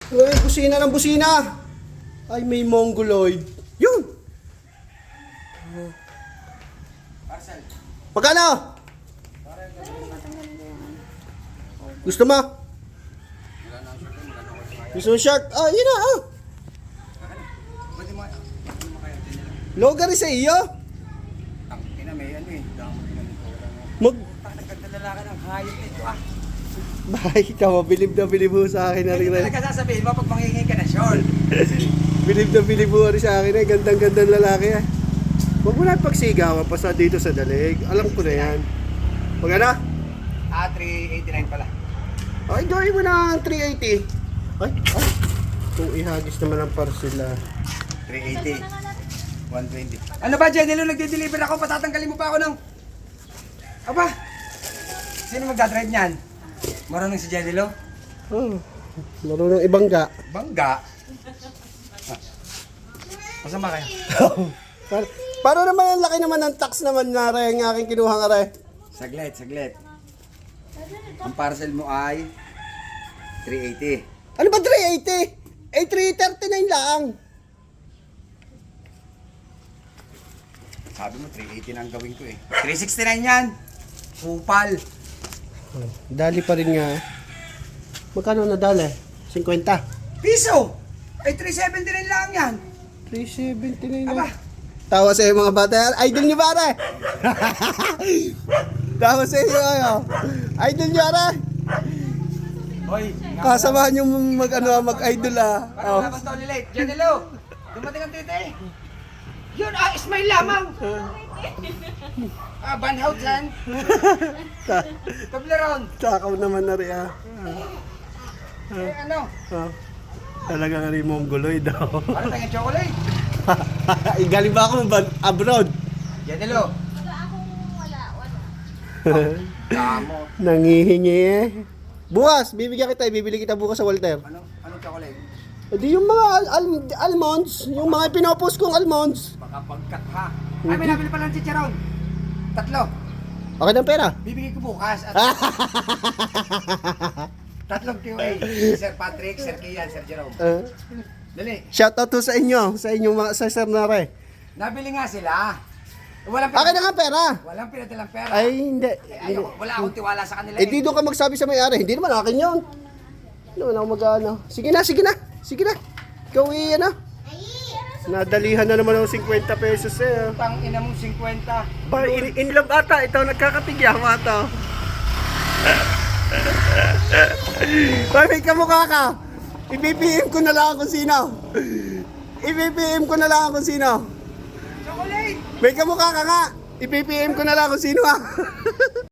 Uy, busina ng busina. Ay, may mongoloid. Yun. Parcel. Magkano? Gusto mo? Gusto mo short? Ah, yun na, ah. Pwede mo kaya din. Logari sa iyo. Ang ina may ano eh. Damo ganito. Mag... Nagdadala ka ng hayop nito ah. Bahay ka, mabilib na bilib mo sa akin na rin. Hindi talaga sasabihin mo pag mangingi ka na short. Bilib na bilib mo rin sa akin eh. Gandang-gandang lalaki eh. Huwag mo na pagsigawan pa sa dito sa dalig. Alam ko na yan. Magana? 389 pala. Ay, gawin mo na ang 380. Ay. Kung ihagis naman ang parcel ah. 380. 120. Ano ba, Jenelo? Nagde-deliver ako. Patatanggalin mo pa ako ng... Aba! Sino magdadrive niyan? Marunong si Jenelo? Oh, marunong ibangga. Bangga. Masama kayo? Paano naman ang laki naman ng tax naman na rin ang aking kinuha nga rin? Saglit. Ang parcel mo ay 380. Ano ba 380? Eh 339 lang. Sabi mo 380 na ang gawin ko eh. 369 yan. Kupal. Dali pa rin nga. Magkano na dali? 50? Piso. Ay 379 lang yan. 379 Aba. na. Tawa sa iyo mga bata. Idol niyo pare. Tawa sa iyo ayo. Idol niyo pare. Hoy. Kasamahan niyo mag-idol ah. Parang labas daw lilate. Jenelo. Dumating ang tite. Yun smile lamang. Banhout yan. Toblerone. Takaw naman na rin ah. Ano? Ah. Talagang rin mongoloid daw. Ano tayong chocolate? Galing ba ako abroad? Jenelo. Damo. Nangihingi eh. Bukas, bibigyan kita, bibili kita bukas sa Walter. Anong chocolate? Di yung mga almonds, yung mga pinopost kong almonds. Baka pagkat ha. Ay, may nabili pa ng chicharon. 3. Okay ng pera? Bibigay ko bukas. At 3 QA. Sir Patrick, Sir Kian, Sir Jerome. Dali. Shoutout to sa inyo, sa inyong mga sa Sir Nare. Nabili nga sila. Walang Akin na nga pera. Walang pinadalang pera. Ay, hindi. Wala akong tiwala sa kanila. Eh, di doon ka magsabi sa may-ari. Hindi naman akin yun. Hindi naman ako mag-ano. Sige na. Ikaw iyan na. Nadalihan na naman ng 50 pesos eh. Tang ina mong 50. Ba, in love ata. Ito, nagkakatigyan ata. Ba, may kamukha ka. I-BPM ko na lang kung sino. Chocolate! May kamukha ka nga. I-BPM ko na lang kung sino ah.